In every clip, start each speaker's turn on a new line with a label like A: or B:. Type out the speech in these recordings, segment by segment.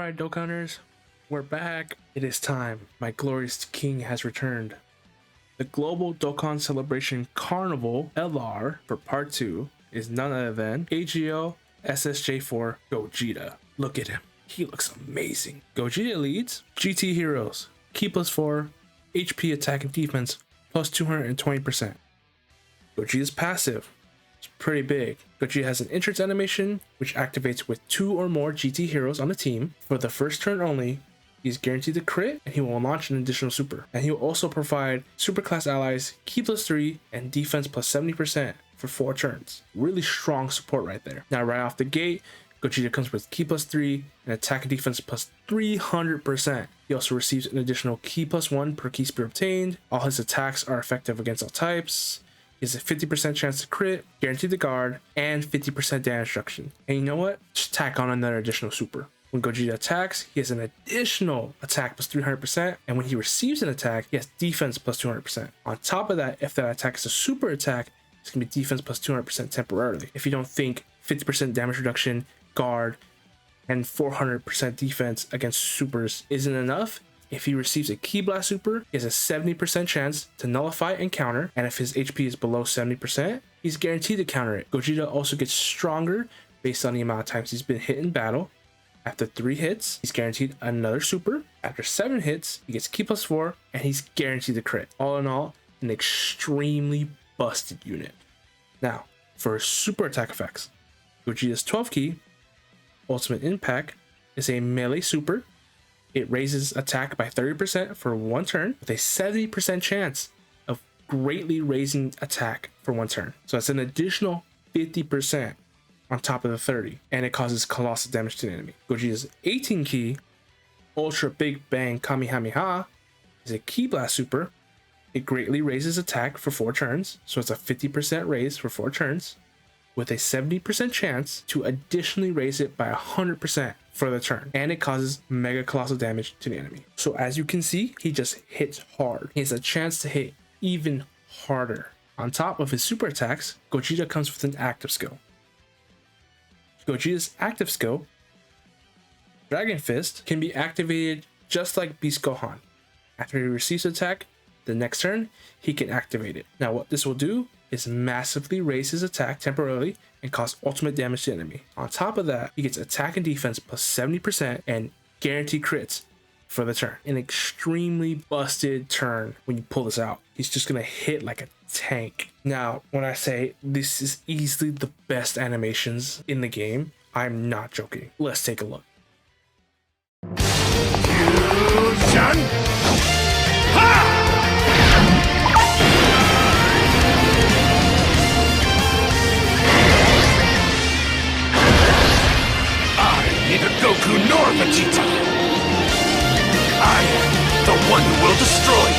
A: Alright, Dokkaners, we're back. It is time. My glorious king has returned. The Global Dokkan Celebration Carnival LR for part 2 is none other than AGO Ssj4 Gogeta. Look at him. He looks amazing. Gogeta leads GT Heroes. Key +4, HP attack and defense plus 220%. Gogeta's passive is pretty big. Gogeta has an entrance animation which activates with 2 or more GT heroes on the team. For the first turn only, he's guaranteed to crit and he will launch an additional super. And he will also provide superclass allies, key +3, and defense plus 70% for 4 turns. Really strong support right there. Now right off the gate, Gogeta comes with key +3 and attack and defense plus 300%. He also receives an additional key +1 per key spear obtained. All his attacks are effective against all types. He has a 50% chance to crit, guaranteed to guard, and 50% damage reduction. And you know what? Just tack on another additional super. When Gogeta attacks, he has an additional attack plus 300%, and when he receives an attack, he has defense plus 200%. On top of that, if that attack is a super attack, it's going to be defense plus 200% temporarily. If you don't think 50% damage reduction, guard, and 400% defense against supers isn't enough, if he receives a Ki Blast super, he has a 70% chance to nullify and counter, and if his HP is below 70%, he's guaranteed to counter it. Gogeta also gets stronger based on the amount of times he's been hit in battle. After 3 hits, he's guaranteed another super. After 7 hits, he gets Ki +4, and he's guaranteed to crit. All in all, an extremely busted unit. Now, for his super attack effects, Gogeta's 12 key Ultimate Impact is a melee super. It raises attack by 30% for 1 turn with a 70% chance of greatly raising attack for 1 turn. So that's an additional 50% on top of the 30, and it causes colossal damage to the enemy. Gogeta's 18 key Ultra Big Bang Kamehameha is a Ki Blast super. It greatly raises attack for 4 turns, so it's a 50% raise for 4 turns with a 70% chance to additionally raise it by 100% for the turn, and it causes mega colossal damage to the enemy. So as you can see, he just hits hard. He has a chance to hit even harder. On top of his super attacks, Gogeta comes with an active skill. Gogeta's active skill, Dragon Fist, can be activated just like Beast Gohan. After he receives attack, the next turn, he can activate it. Now what this will do is massively raise his attack temporarily and cause ultimate damage to the enemy. On top of that, he gets attack and defense plus 70% and guaranteed crits for the turn. An extremely busted turn when you pull this out. He's just gonna hit like a tank. Now, when I say this is easily the best animations in the game, I'm not joking. Let's take a look.
B: Fusion! Ha! Neither Goku nor Vegeta. I am the one who will destroy you.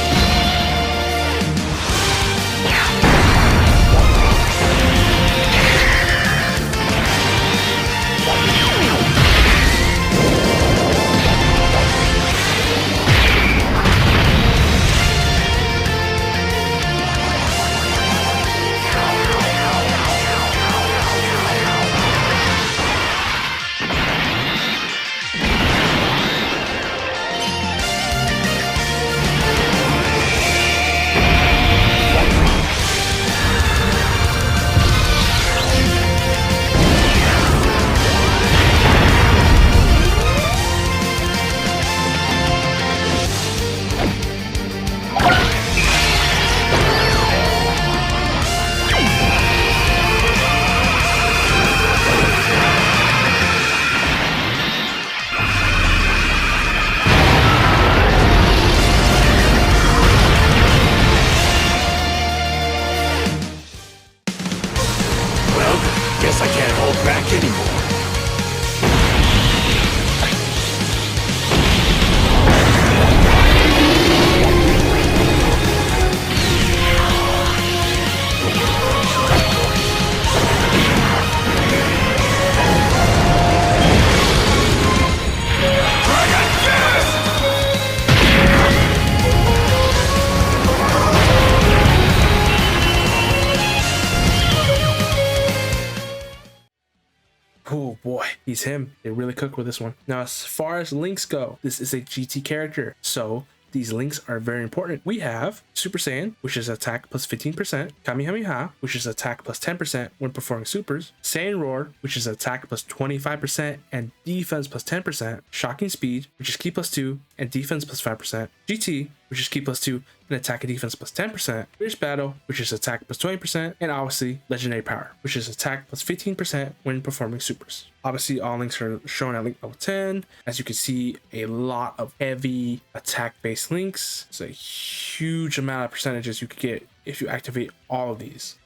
A: He's him. They really cook with this one. Now, as far as links go, this is a GT character, so these links are very important. We have Super Saiyan, which is attack plus 15%, Kamehameha, which is attack plus 10% when performing supers, Saiyan Roar, which is attack plus 25% and defense plus 10%, Shocking Speed, which is ki plus 2 and defense plus 5%, GT, which is ki plus 2 and attack and defense plus 10%, Fierce Battle, which is attack plus 20%, and obviously Legendary Power, which is attack plus 15% when performing supers. Obviously, all links are shown at link level 10. As you can see, a lot of heavy attack-based links. It's a huge amount of percentages you could get if you activate all of these.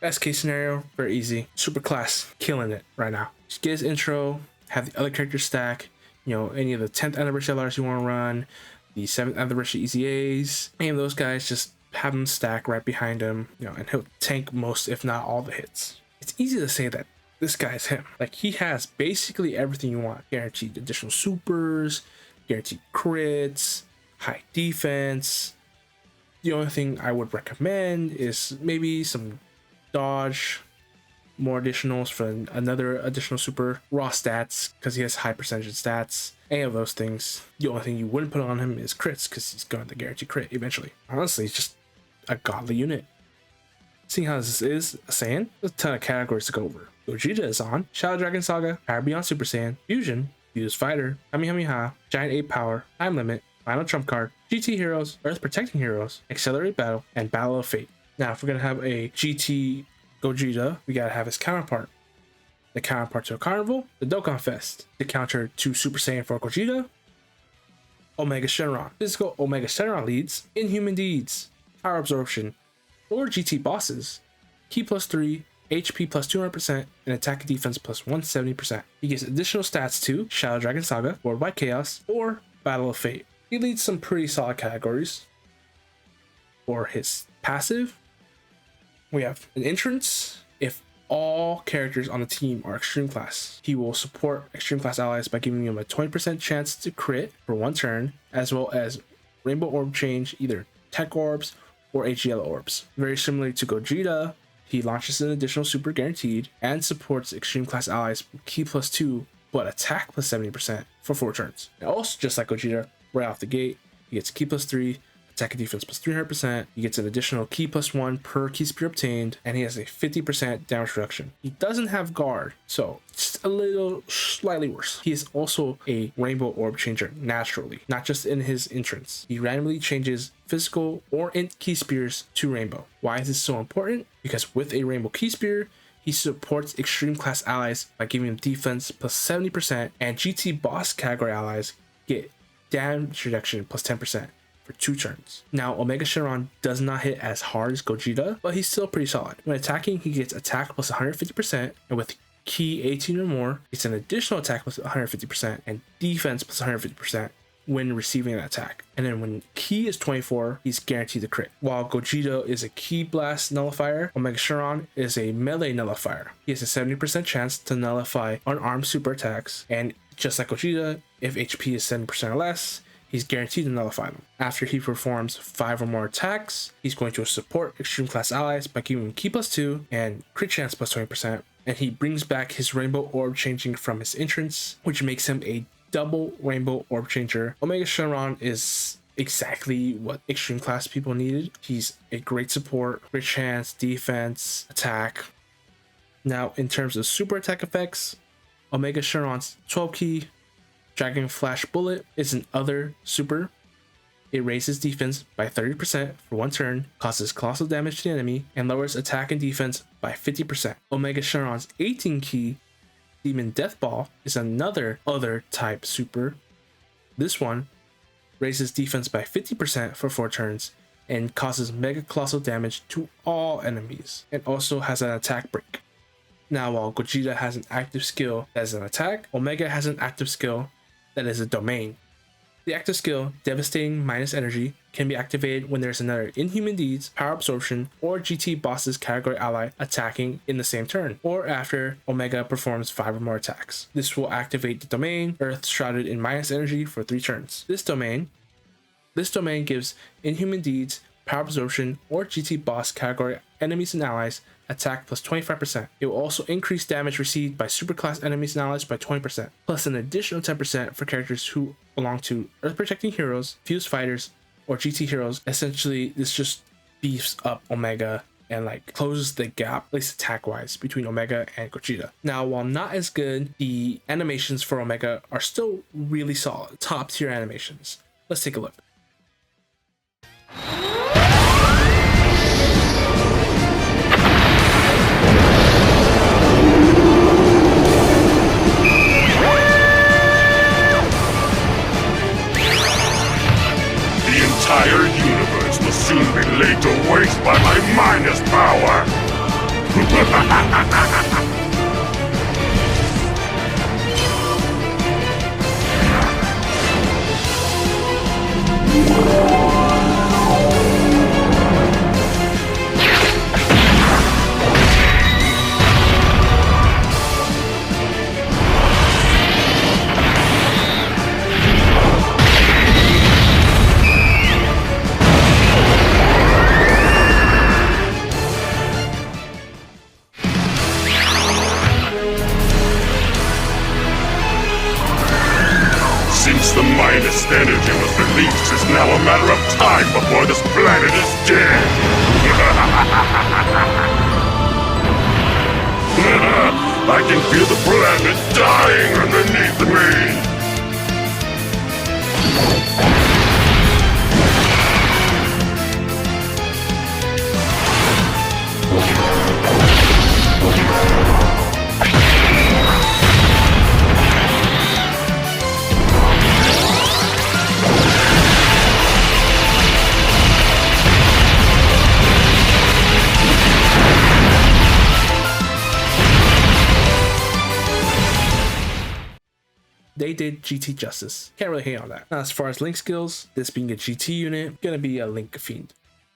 A: Best case scenario, very easy. Super class, killing it right now. Just get his intro, have the other characters stack, you know, any of the 10th anniversary LRs you want to run, the 7th anniversary EZAs, any of those guys, just have them stack right behind him, you know, and he'll tank most, if not all, the hits. It's easy to say that this guy's him. Like, he has basically everything you want. Guaranteed additional supers, guaranteed crits, high defense. The only thing I would recommend is maybe some dodge, more additionals for another additional super, raw stats because he has high percentage stats, any of those things. The only thing you wouldn't put on him is crits because he's going to guarantee crit eventually. Honestly, it's just a godly unit. Seeing how this is a Saiyan, there's a ton of categories to go over. Gogeta is on, Shadow Dragon Saga, Power Beyond Super Saiyan, Fusion, Fuse Fighter, Kamehameha, Giant Ape Power, Time Limit, Final Trump Card, GT Heroes, Earth Protecting Heroes, Accelerate Battle, and Battle of Fate. Now, if we're going to have a GT Gogeta, we got to have his counterpart. The counterpart to a Carnival, the Dokkan Fest. The counter to Super Saiyan 4 Gogeta, Omega Shenron. Physical Omega Shenron leads, Inhuman Deeds, Power Absorption, or GT bosses, Ki plus 3, HP plus 200%, and attack and defense plus 170%. He gets additional stats to Shadow Dragon Saga, Worldwide Chaos, or Battle of Fate. He leads some pretty solid categories. For his passive, we have an entrance. If all characters on the team are extreme class, he will support extreme class allies by giving them a 20% chance to crit for one turn, as well as Rainbow Orb Change, either Tech Orbs or HGL Orbs. Very similar to Gogeta, he launches an additional super guaranteed and supports extreme class allies with Ki plus 2 but attack plus 70% for 4 turns. And also, just like Gogeta, right off the gate, he gets Ki plus 3, attack and defense plus 300%. He gets an additional Ki plus 1 per Ki spear obtained, and he has a 50% damage reduction. He doesn't have guard, so it's a little slightly worse. He is also a Rainbow Orb Changer naturally, not just in his entrance. He randomly changes physical or int Ki spears to Rainbow. Why is this so important? Because with a Rainbow Ki spear, he supports extreme class allies by giving them defense plus 70%, and GT boss category allies get damage reduction plus 10%. For 2 turns. Now, Omega Shenron does not hit as hard as Gogeta, but he's still pretty solid. When attacking, he gets attack plus 150%, and with Ki 18 or more, it's an additional attack plus 150% and defense plus 150% when receiving an attack. And then when Ki is 24, he's guaranteed the crit. While Gogeta is a Ki Blast nullifier, Omega Shenron is a melee nullifier. He has a 70% chance to nullify unarmed super attacks, and just like Gogeta, if HP is 70% or less, he's guaranteed to nullify them. After he performs 5 or more attacks, he's going to support extreme class allies by giving him Ki plus 2 and crit chance plus 20%. And he brings back his Rainbow Orb Changing from his entrance, which makes him a double Rainbow Orb Changer. Omega Shenron is exactly what extreme class people needed. He's a great support, crit chance, defense, attack. Now, in terms of super attack effects, Omega Shenron's 12 Ki Dragon Flash Bullet is an other super. It raises defense by 30% for 1 turn, causes colossal damage to the enemy, and lowers attack and defense by 50%. Omega Shenron's 18 Ki Demon Death Ball is another other type super. This one raises defense by 50% for 4 turns and causes mega colossal damage to all enemies, and also has an attack break. Now, while Gogeta has an active skill that is an attack, Omega has an active skill that is a domain. The active skill, Devastating Minus Energy, can be activated when there's another Inhuman Deeds, Power Absorption, or GT Boss's category ally attacking in the same turn, or after Omega performs 5 or more attacks. This will activate the domain, Earth Shrouded in Minus Energy, for 3 turns. This domain gives Inhuman Deeds power absorption, or GT boss category enemies and allies attack plus 25%. It will also increase damage received by superclass enemies and allies by 20%, plus an additional 10% for characters who belong to Earth Protecting Heroes, Fused Fighters, or GT Heroes. Essentially, this just beefs up Omega and like closes the gap, at least attack wise, between Omega and Gogeta. Now, while not as good, the animations for Omega are still really solid, top tier animations. Let's take a look.
B: The entire universe will soon be laid to waste by my minus power! Since the minus energy was released, it's now a matter of time before this planet is dead. I can feel the planet dying underneath me.
A: They did GT justice. Can't really hate on that. Now, as far as Link skills, this being a GT unit, gonna be a Link Fiend.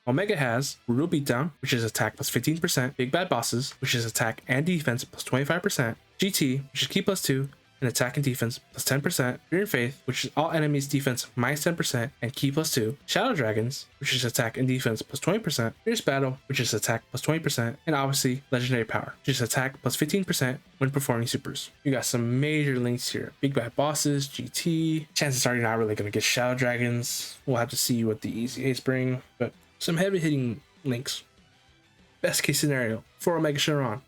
A: Omega has Brutal Beatdown, which is attack plus 15%, Big Bad Bosses, which is attack and defense plus 25%, GT, which is key plus 2, and attack and defense plus 10%, Fear and Faith, which is all enemies defense minus 10% and key plus 2, Shadow Dragons, which is attack and defense plus 20%, Fierce Battle, which is attack plus 20%, and obviously Legendary Power, which is attack plus 15% when performing supers. You got some major links here. Big Bad Bosses, GT. Chances are you're not really going to get Shadow Dragons. We'll have to see what the Easy Ace bring, but some heavy hitting links. Best case scenario for Omega Shenron.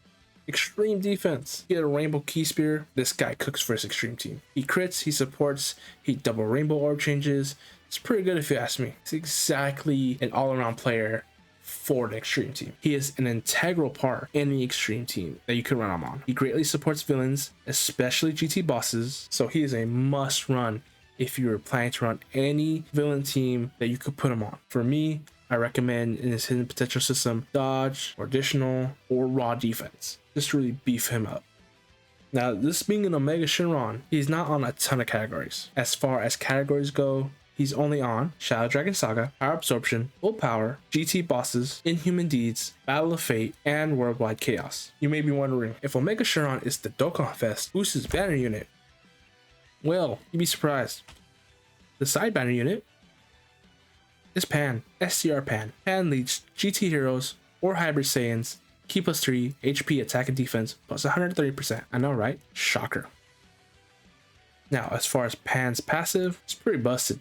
A: Extreme defense. Get a Rainbow Key Spear. This guy cooks for his extreme team. He crits, he supports, he double Rainbow Orb changes. It's pretty good if you ask me. It's exactly an all-around player for the extreme team. He is an integral part in the extreme team that you can run him on. He greatly supports villains, especially GT bosses, so he is a must run if you're planning to run any villain team that you could put him on. For me, I recommend in his hidden potential system, dodge, or additional, or raw defense. Just really beef him up. Now, this being an Omega Shenron, he's not on a ton of categories. As far as categories go, he's only on Shadow Dragon Saga, Power Absorption, Full Power, GT Bosses, Inhuman Deeds, Battle of Fate, and Worldwide Chaos. You may be wondering, if Omega Shenron is the Dokkan Fest Boost's banner unit, well, you'd be surprised. The side banner unit is Pan, SCR Pan. Pan leads GT Heroes or Hybrid Saiyans, Key plus 3, HP, attack and defense plus 130%. I know, right? Shocker. Now, as far as Pan's passive, it's pretty busted.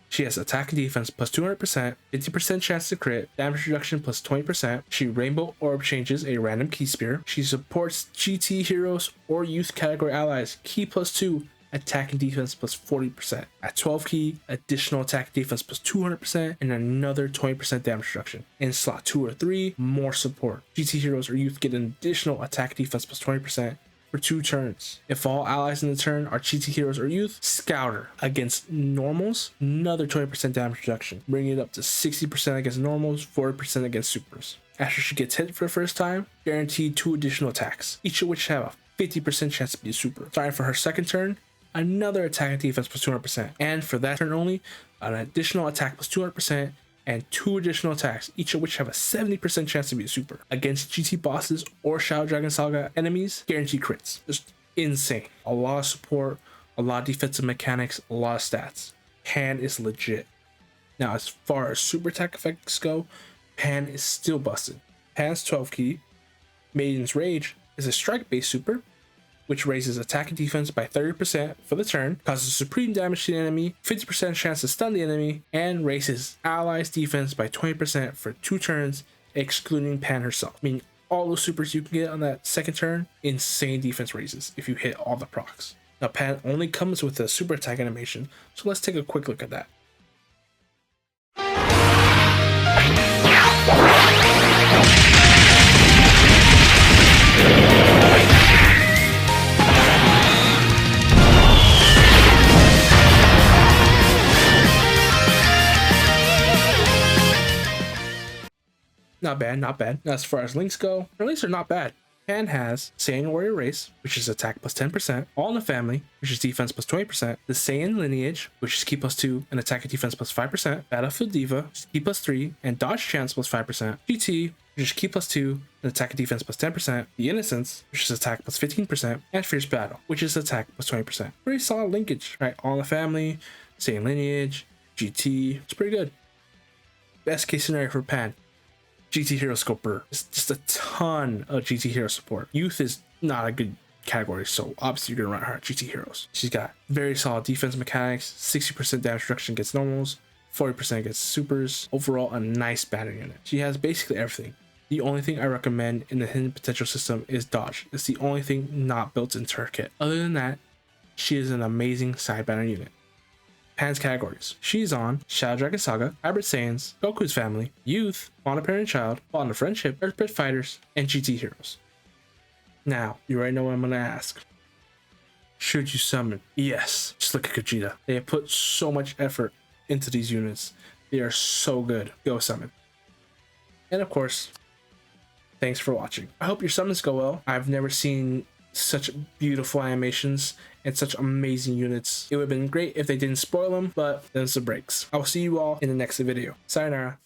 A: She has attack and defense plus 200%, 50% chance to crit, damage reduction plus 20%. She Rainbow Orb changes a random Key Spear. She supports GT Heroes or Youth category allies, Key plus 2, attack and defense plus 40%. At 12 key, additional attack and defense plus 200% and another 20% damage reduction. In slot 2 or 3, more support. GT Heroes or Youth get an additional attack defense plus 20% for 2 turns. If all allies in the turn are GT Heroes or Youth, Scouter against normals, another 20% damage reduction, bringing it up to 60% against normals, 40% against supers. After she gets hit for the first time, guaranteed 2 additional attacks, each of which have a 50% chance to be a super. Starting for her second turn, another attack and defense plus 200%, and for that turn only, an additional attack plus 200% and 2 additional attacks, each of which have a 70% chance to be a super. Against GT bosses or Shadow Dragon Saga enemies, guaranteed crits. Just insane. A lot of support, a lot of defensive mechanics, a lot of stats. Pan is legit. Now, as far as super attack effects go, Pan is still busted. Pan's 12 key, Maiden's Rage, is a strike-based super, which raises attack and defense by 30% for the turn, causes supreme damage to the enemy, 50% chance to stun the enemy, and raises allies' defense by 20% for 2 turns, excluding Pan herself. Meaning all those supers you can get on that second turn, insane defense raises if you hit all the procs. Now, Pan only comes with a super attack animation, so let's take a quick look at that. Not bad, not bad. Now, as far as links go, her links are not bad. Pan has Saiyan Warrior Race, which is attack plus 10%, All in the Family, which is defense plus 20%, the Saiyan Lineage, which is ki plus 2 and attack and defense plus 5%, Battlefield Diva, which is ki plus 3 and dodge chance plus 5%, GT, which is ki plus 2 and attack and defense plus 10%, the Innocence, which is attack plus 15%, and Fierce Battle, which is attack plus 20%. Pretty solid linkage, right? All in the Family, Saiyan Lineage, GT, it's pretty good. Best case scenario for Pan, GT Hero Scoper. It's just a ton of GT Hero support. Youth is not a good category, so obviously you're gonna run her GT Heroes. She's got very solid defense mechanics, 60% damage reduction against normals, 40% against supers. Overall, a nice battle unit. She has basically everything. The only thing I recommend in the hidden potential system is dodge. It's the only thing not built into her kit. Other than that, she is an amazing side banner unit. Pan's categories. She's on Shadow Dragon Saga, Hybrid Saiyans, Goku's Family, Youth, Bond of Parent and Child, Bond of Friendship, Earthbred Fighters, and GT Heroes. Now, you already know what I'm gonna ask. Should you summon? Yes. Just look at Gogeta. They have put so much effort into these units. They are so good. Go summon. And of course, thanks for watching. I hope your summons go well. I've never seen such beautiful animations and such amazing units. It would have been great if they didn't spoil them, but them's the breaks. I will see you all in the next video. Sayonara.